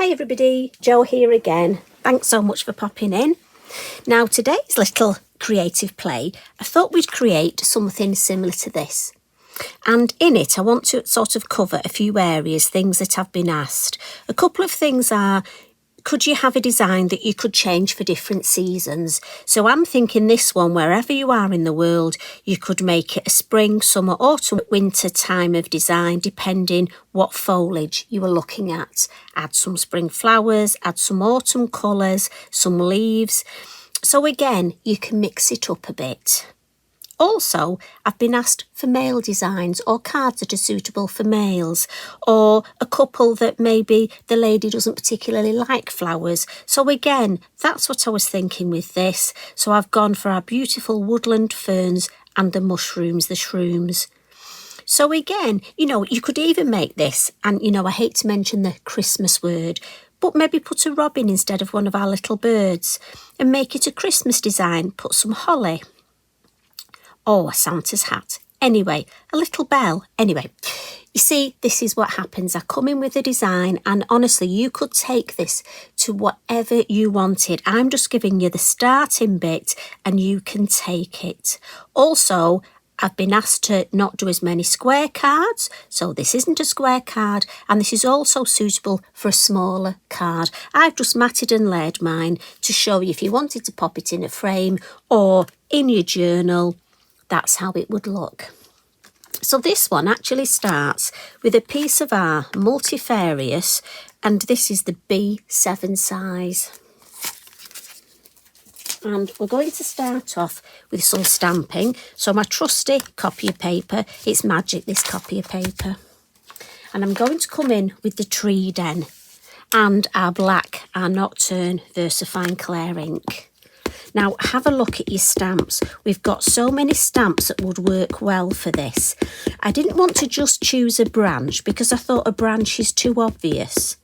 Hi everybody, Jo here again. Thanks so much for popping in. Now today's little creative play, I thought we'd create something similar to this. And in it I want to sort of cover a few areas, things that have been asked. A couple of things are, could you have a design that you could change for different seasons? So I'm thinking this one, wherever you are in the world, you could make it a spring, summer, autumn, winter time of design, depending what foliage you were looking at. Add some spring flowers, add some autumn colours, some leaves. So again, you can mix it up a bit. Also, I've been asked for male designs or cards that are suitable for males, or a couple that maybe the lady doesn't particularly like flowers. So again, that's what I was thinking with this. So I've gone for our beautiful woodland ferns and the mushrooms, the shrooms. So again, you know, you could even make this, and you know, I hate to mention the Christmas word, but maybe put a robin instead of one of our little birds and make it a Christmas design, put some holly. Or a Santa's hat. Anyway, a little bell. Anyway, you see, this is what happens. I come in with a design, and honestly, you could take this to whatever you wanted. I'm just giving you the starting bit and you can take it. Also, I've been asked to not do as many square cards, so this isn't a square card, and this is also suitable for a smaller card. I've just matted and layered mine to show you if you wanted to pop it in a frame or in your journal. That's how it would look. So this one actually starts with a piece of our multifarious, and this is the B7 size. And we're going to start off with some stamping. So my trusty copy of paper, it's magic, this copy of paper. And I'm going to come in with the tree den and our black, our Nocturne Versafine Clair ink. Now, have a look at your stamps. We've got so many stamps that would work well for this. I didn't want to just choose a branch because I thought a branch is too obvious.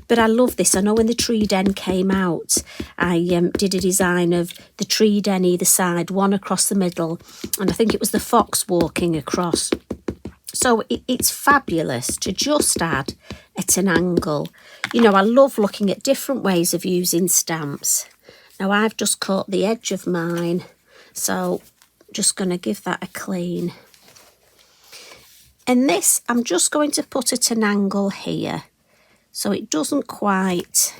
But I love this. I know when the tree den came out, I did a design of the tree den either side, one across the middle, and I think it was the fox walking across. So it's fabulous to just add at an angle. You know, I love looking at different ways of using stamps. Now I've just caught the edge of mine, so just going to give that a clean. And this, I'm just going to put at an angle here, so it doesn't quite.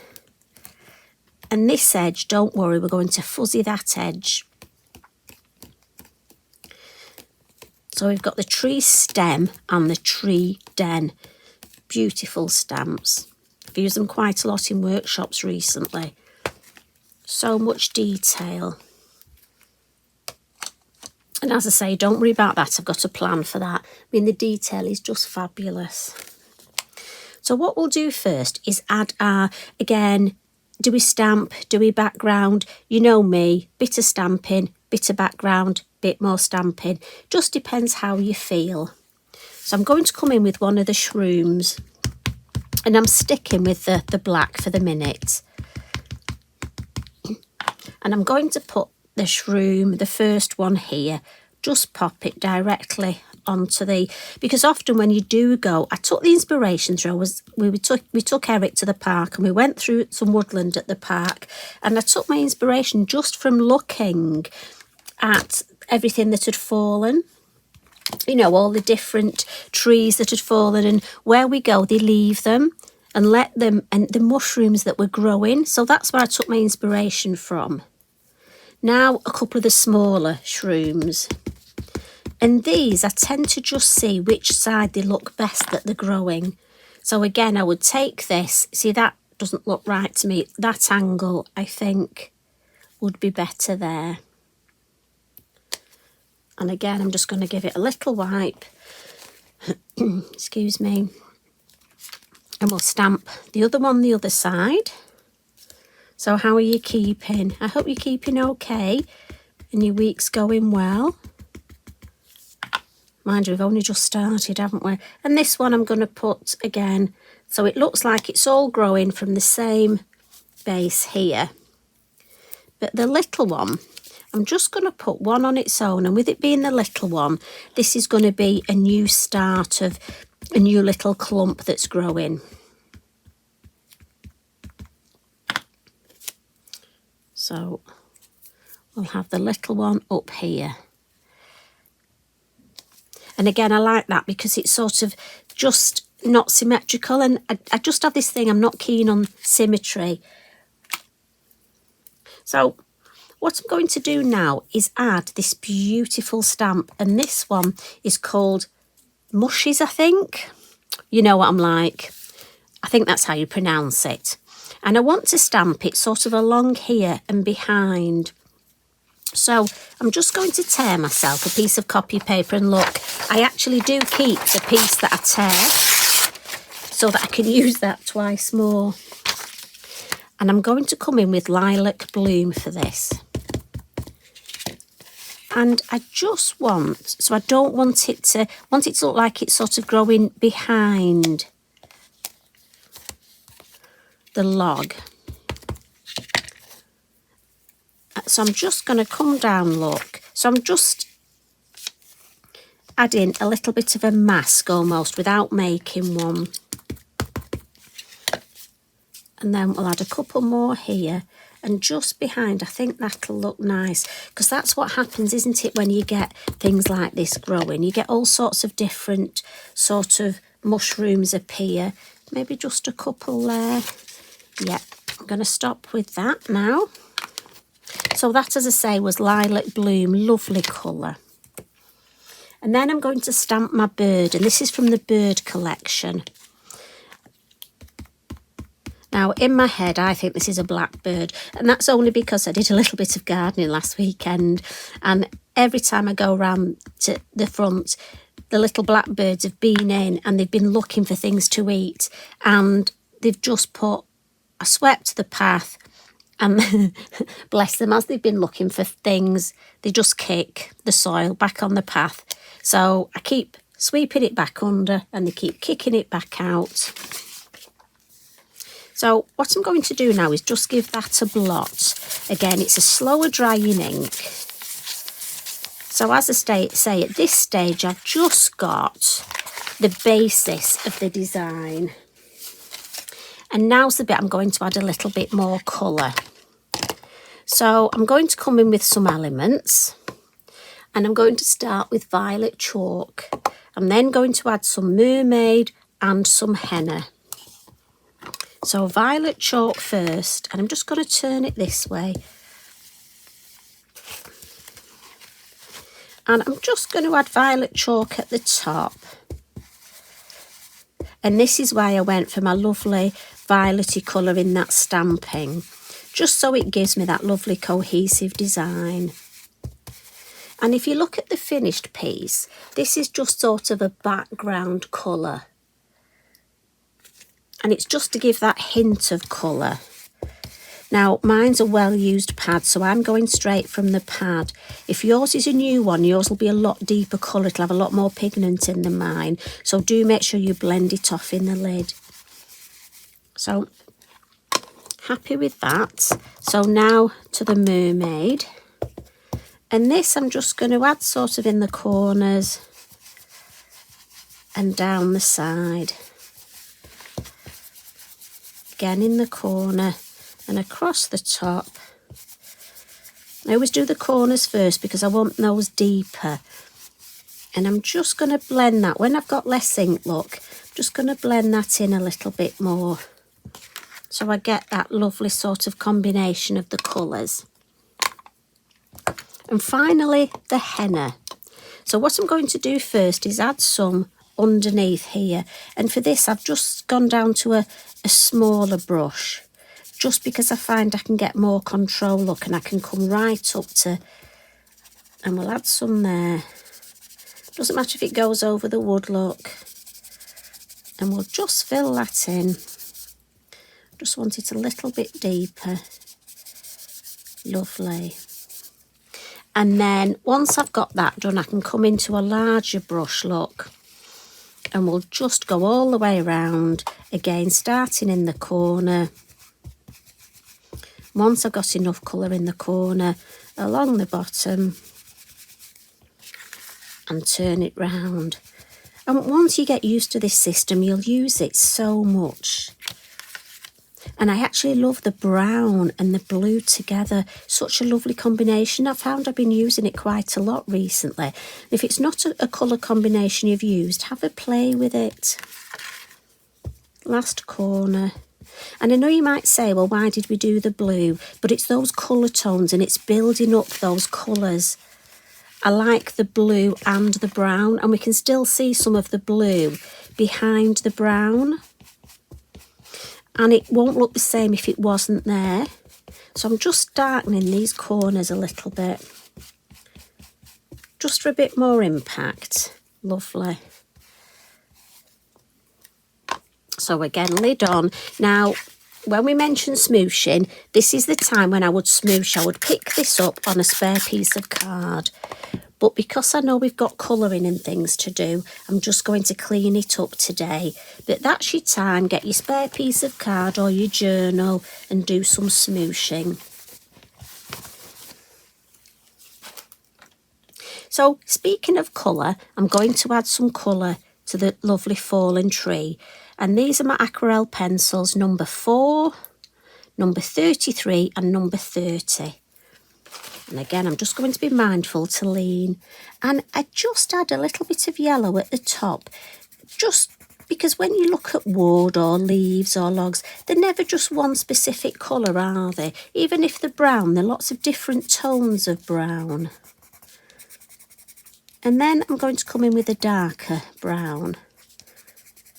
And this edge, don't worry, we're going to fuzzy that edge. So we've got the tree stem and the tree den. Beautiful stamps. I've used them quite a lot in workshops recently. So much detail. And as I say, don't worry about that. I've got a plan for that. I mean, the detail is just fabulous. So what we'll do first is add our, again, do we stamp, do we background? You know me, bit of stamping, bit of background, bit more stamping. Just depends how you feel. So I'm going to come in with one of the shrooms, and I'm sticking with the black for the minute. And I'm going to put the shroom, the first one here, just pop it directly onto the, because often when you do go, I took the inspiration through, we took Eric to the park and we went through some woodland at the park, and I took my inspiration just from looking at everything that had fallen. You know, all the different trees that had fallen, and where we go, they leave them and let them, and the mushrooms that were growing. So that's where I took my inspiration from. Now a couple of the smaller shrooms. And these, I tend to just see which side they look best that they're growing. So again, I would take this. See, that doesn't look right to me. That angle, I think, would be better there. And again, I'm just going to give it a little wipe. Excuse me. And we'll stamp the other one the other side. So how are you keeping? I hope you're keeping okay and your week's going well. Mind you, we've only just started, haven't we? And this one I'm going to put again, so it looks like it's all growing from the same base here. But the little one, I'm just going to put one on its own, and with it being the little one, this is going to be a new start of a new little clump that's growing. So we'll have the little one up here. And again, I like that because it's sort of just not symmetrical. And I just have this thing, I'm not keen on symmetry. So what I'm going to do now is add this beautiful stamp. And this one is called Mushes, I think. You know what I'm like. I think that's how you pronounce it. And I want to stamp it sort of along here and behind. So I'm just going to tear myself a piece of copy paper, and look, I actually do keep the piece that I tear so that I can use that twice more. And I'm going to come in with Lilac Bloom for this. And I just want, so I don't want it to look like it's sort of growing behind the log. So I'm just going to come down, look. So I'm just adding a little bit of a mask almost without making one. And then we'll add a couple more here. And just behind, I think that'll look nice. Because that's what happens, isn't it, when you get things like this growing? You get all sorts of different sort of mushrooms appear. Maybe just a couple there. Yeah, I'm going to stop with that now. So that, as I say, was Lilac Bloom. Lovely colour. And then I'm going to stamp my bird. And this is from the bird collection. Now, in my head, I think this is a blackbird, and that's only because I did a little bit of gardening last weekend, and every time I go around to the front, the little blackbirds have been in, and they've been looking for things to eat, and they've just I swept the path, and bless them, as they've been looking for things, they just kick the soil back on the path. So I keep sweeping it back under, and they keep kicking it back out. So what I'm going to do now is just give that a blot. Again, it's a slower drying ink. So as I say, at this stage, I've just got the basis of the design. And now's the bit I'm going to add a little bit more colour. So I'm going to come in with some elements. And I'm going to start with violet chalk. I'm then going to add some mermaid and some henna. So violet chalk first, and I'm just going to turn it this way. And I'm just going to add violet chalk at the top. And this is why I went for my lovely violety colour in that stamping, just so it gives me that lovely cohesive design. And if you look at the finished piece, this is just sort of a background colour. And it's just to give that hint of colour. Now, mine's a well-used pad, so I'm going straight from the pad. If yours is a new one, yours will be a lot deeper colour. It'll have a lot more pigment in than mine. So do make sure you blend it off in the lid. So, happy with that. So now to the mermaid. And this I'm just going to add sort of in the corners and down the side. Again in the corner and across the top. I always do the corners first because I want those deeper. And I'm just going to blend that. When I've got less ink, look, I'm just going to blend that in a little bit more. So I get that lovely sort of combination of the colours. And finally, the henna. So what I'm going to do first is add some underneath here, and for this I've just gone down to a smaller brush, just because I find I can get more control, look, and I can come right up to, and we'll add some there. Doesn't matter if it goes over the wood, look, and we'll just fill that in. Just want it a little bit deeper. Lovely. And then once I've got that done, I can come into a larger brush, look, and we'll just go all the way around, again starting in the corner. Once I've got enough colour in the corner, along the bottom, and turn it round. And once you get used to this system, you'll use it so much. And I actually love the brown and the blue together. Such a lovely combination. I found I've been using it quite a lot recently. If it's not a colour combination you've used, have a play with it. Last corner. And I know you might say, well, why did we do the blue? But it's those colour tones and it's building up those colours. I like the blue and the brown, and we can still see some of the blue behind the brown. And it won't look the same if it wasn't there. So I'm just darkening these corners a little bit. Just for a bit more impact. Lovely. So again, lid on. Now, when we mention smooshing, this is the time when I would smoosh. I would pick this up on a spare piece of card. But because I know we've got colouring and things to do, I'm just going to clean it up today. But that's your time. Get your spare piece of card or your journal and do some smooshing. So speaking of colour, I'm going to add some colour to the lovely fallen tree. And these are my aquarelle pencils, number 4, number 33 and number 30. And again, I'm just going to be mindful to lean. And I just add a little bit of yellow at the top. Just because when you look at wood or leaves or logs, they're never just one specific colour, are they? Even if they're brown, there are lots of different tones of brown. And then I'm going to come in with a darker brown.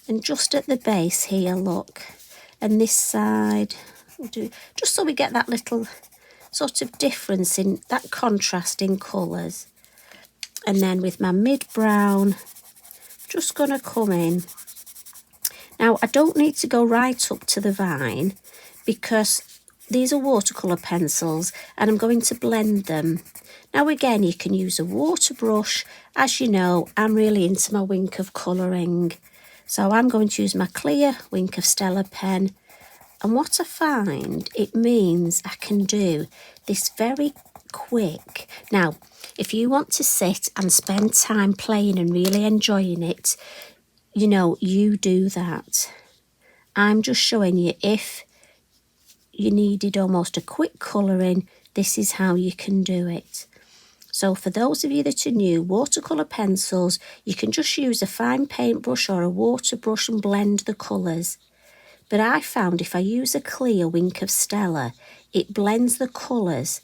And just at the base here, look. And this side, we'll do, just so we get that little sort of difference in that contrast in colours. And then with my mid-brown, just going to come in. Now, I don't need to go right up to the vine because these are watercolour pencils and I'm going to blend them. Now, again, you can use a water brush. As you know, I'm really into my Wink of colouring. So I'm going to use my clear Wink of Stella pen. And what I find, it means I can do this very quick. Now, if you want to sit and spend time playing and really enjoying it, you know, you do that. I'm just showing you if you needed almost a quick colouring, this is how you can do it. So for those of you that are new, watercolour pencils, you can just use a fine paintbrush or a water brush and blend the colours. But I found if I use a clear Wink of Stella, it blends the colours.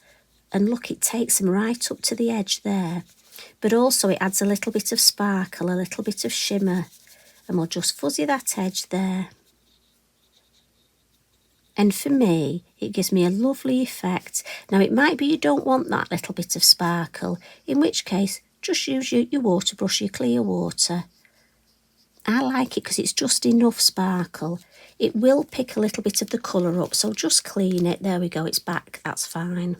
And look, it takes them right up to the edge there. But also it adds a little bit of sparkle, a little bit of shimmer. And we'll just fuzzy that edge there. And for me, it gives me a lovely effect. Now, it might be you don't want that little bit of sparkle, in which case, just use your water brush, your clear water. I like it because it's just enough sparkle. It will pick a little bit of the colour up, so just clean it. There we go, it's back, that's fine.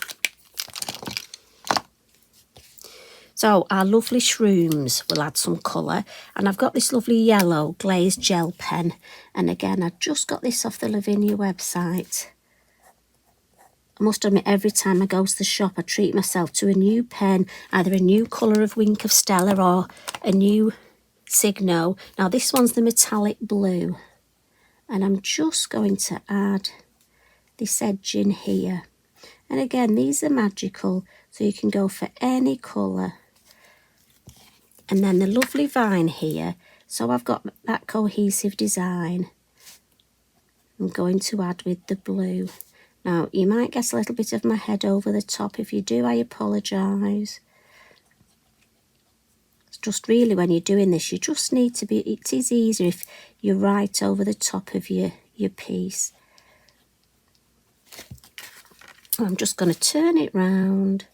So our lovely shrooms will add some colour, and I've got this lovely yellow glazed gel pen, and again I just got this off the Lavinia website. I must admit, every time I go to the shop I treat myself to a new pen, either a new colour of Wink of Stella or a new Signo. Now this one's the metallic blue, and I'm just going to add this edge in here. And again, these are magical, so you can go for any colour. And then the lovely vine here, so I've got that cohesive design. I'm going to add with the blue. Now, you might get a little bit of my head over the top. If you do, I apologise. It's just really when you're doing this, you just need to be, it is easier if you're right over the top of your piece. I'm just going to turn it round.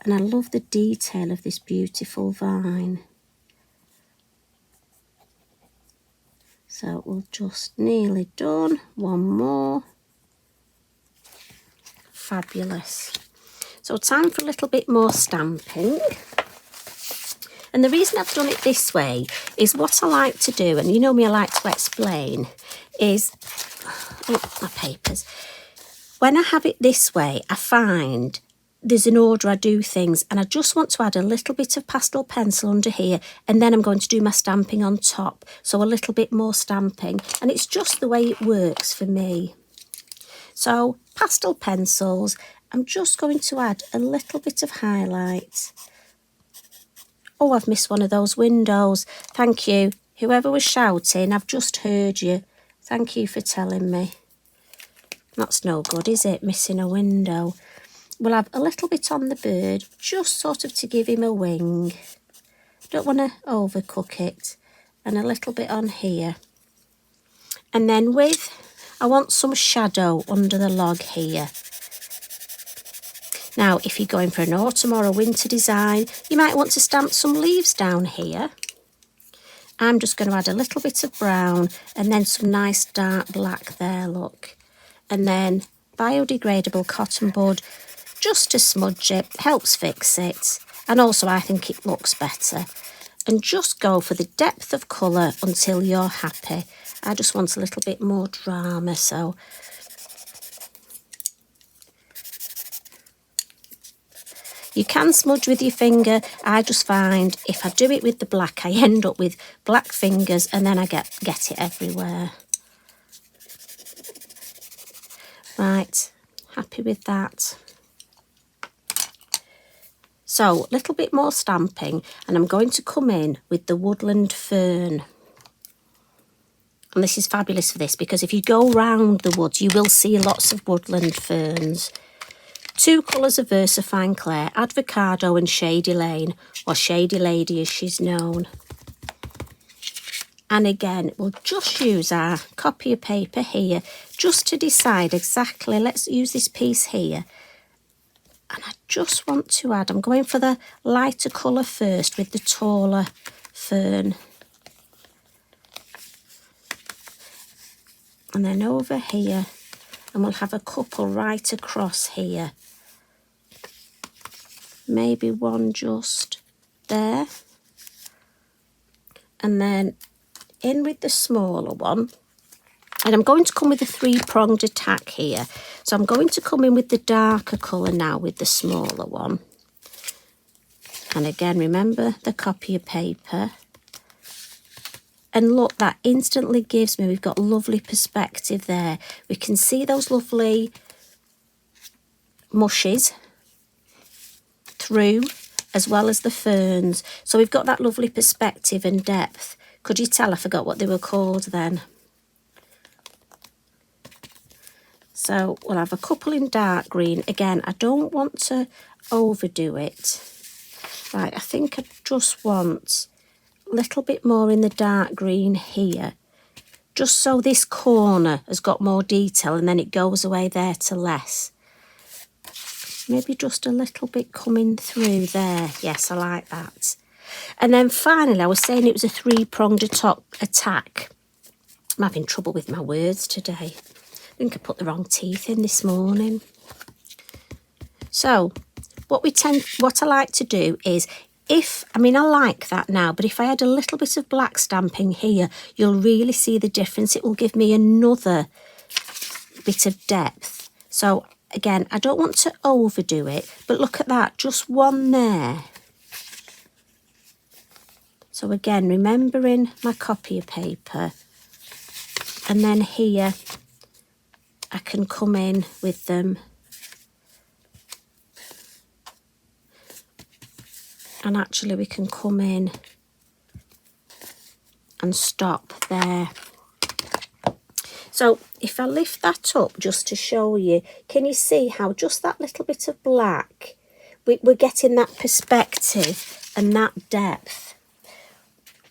And I love the detail of this beautiful vine. So we're just nearly done. One more. Fabulous. So time for a little bit more stamping. And the reason I've done it this way is what I like to do, and you know me, I like to explain, is, oh, my papers. When I have it this way, I find there's an order I do things, and I just want to add a little bit of pastel pencil under here, and then I'm going to do my stamping on top, so a little bit more stamping, and it's just the way it works for me. So pastel pencils, I'm just going to add a little bit of highlight. Oh, I've missed one of those windows. Thank you. Whoever was shouting, I've just heard you. Thank you for telling me. That's no good, is it? Missing a window. We'll have a little bit on the bird, just sort of to give him a wing. Don't want to overcook it. And a little bit on here. And then I want some shadow under the log here. Now, if you're going for an autumn or a winter design, you might want to stamp some leaves down here. I'm just going to add a little bit of brown and then some nice dark black there, look. And then biodegradable cotton bud, just to smudge it, helps fix it. And also I think it looks better. And just go for the depth of colour until you're happy. I just want a little bit more drama, so... You can smudge with your finger. I just find if I do it with the black, I end up with black fingers and then I get it everywhere. Right, happy with that. So, a little bit more stamping, and I'm going to come in with the Woodland fern. And this is fabulous for this, because if you go round the woods, you will see lots of woodland ferns. 2 colours of Versafine Clair, Avocado and Shady Lane, or Shady Lady as she's known. And again, we'll just use our copy of paper here, just to decide exactly, let's use this piece here. And I just want to add, I'm going for the lighter colour first with the taller fern. And then over here, and we'll have a couple right across here. Maybe one just there. And then in with the smaller one. And I'm going to come with a 3-pronged attack here. So I'm going to come in with the darker colour now with the smaller one. And again, remember the copy of paper. And look, that instantly gives me, we've got lovely perspective there. We can see those lovely mushes through, as well as the ferns. So we've got that lovely perspective and depth. Could you tell I forgot what they were called then? So we'll have a couple in dark green. Again, I don't want to overdo it. Right, I think I just want a little bit more in the dark green here. Just so this corner has got more detail and then it goes away there to less. Maybe just a little bit coming through there. Yes, I like that. And then finally, I was saying it was a 3-pronged attack. I'm having trouble with my words today. I think I put the wrong teeth in this morning. So, what I like to do is, I like that now, but if I had a little bit of black stamping here, you'll really see the difference. It will give me another bit of depth. So, again, I don't want to overdo it, but look at that, just one there. So again, remembering my copy of paper, and then here I can come in with them and actually we can come in and stop there. So if I lift that up just to show you, can you see how just that little bit of black, we're getting that perspective and that depth.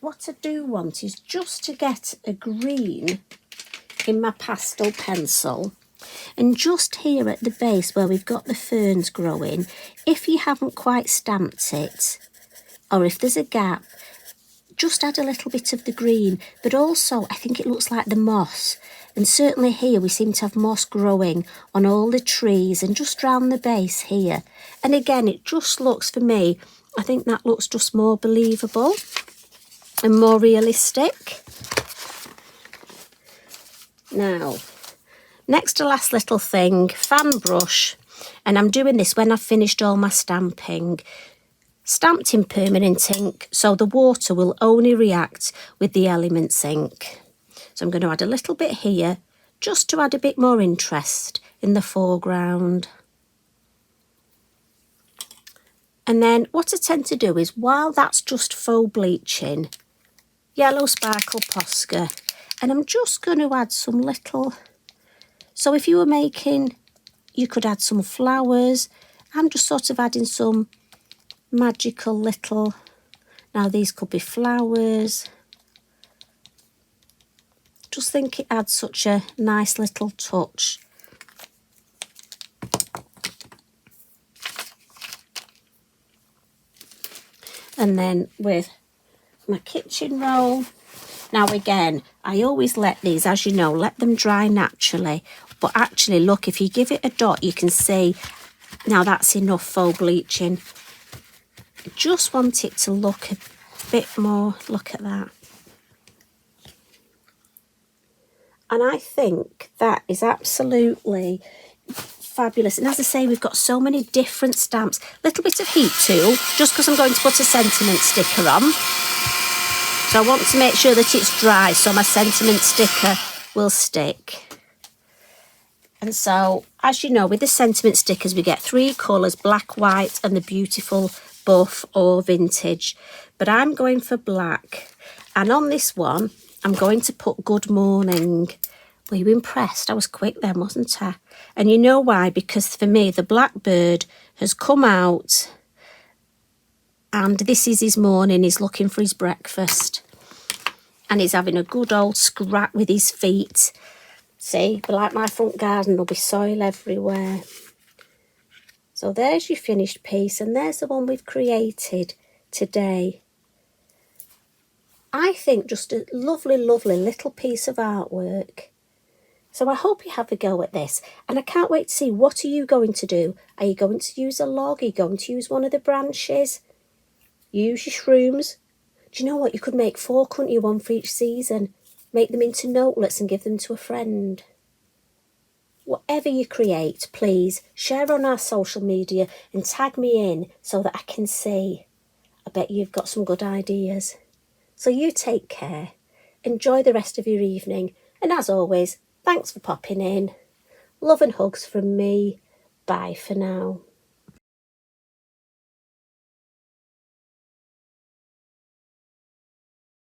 What I do want is just to get a green in my pastel pencil, and just here at the base where we've got the ferns growing, if you haven't quite stamped it, or if there's a gap, just add a little bit of the green. But also I think it looks like the moss, and certainly here we seem to have moss growing on all the trees and just round the base here. And again, it just looks, for me, I think that looks just more believable and more realistic. Now, next to last little thing, fan brush. And I'm doing this when I've finished all my stamping. Stamped in permanent ink, so the water will only react with the Elements ink. So I'm going to add a little bit here, just to add a bit more interest in the foreground. And then what I tend to do is, while that's just faux bleaching, yellow sparkle Posca, and I'm just going to add some little, so if you were making, you could add some flowers. I'm just sort of adding some magical little, now these could be flowers. Just think it adds such a nice little touch. And then with my kitchen roll, now again, I always let these, as you know, let them dry naturally. But actually, look, if you give it a dot, you can see, now that's enough faux bleaching. I just want it to look a bit more, look at that. And I think that is absolutely fabulous. And as I say, we've got so many different stamps. Little bit of heat tool, just because I'm going to put a sentiment sticker on. So I want to make sure that it's dry so my sentiment sticker will stick. And so, as you know, with the sentiment stickers, we get 3 colours, black, white, and the beautiful buff or vintage. But I'm going for black. And on this one, I'm going to put Good Morning. Were you impressed? I was quick then, wasn't I? And you know why? Because for me, the blackbird has come out and this is his morning. He's looking for his breakfast. And he's having a good old scrap with his feet. See, but like my front garden, there'll be soil everywhere. So there's your finished piece, and there's the one we've created today. I think just a lovely, lovely little piece of artwork. So I hope you have a go at this, and I can't wait to see, what are you going to do? Are you going to use a log? Are you going to use one of the branches? Use your shrooms? Do you know what? You could make 4, couldn't you? 1 for each season. Make them into notelets and give them to a friend. Whatever you create, please share on our social media and tag me in so that I can see. I bet you've got some good ideas. So you take care. Enjoy the rest of your evening. And as always, thanks for popping in. Love and hugs from me. Bye for now.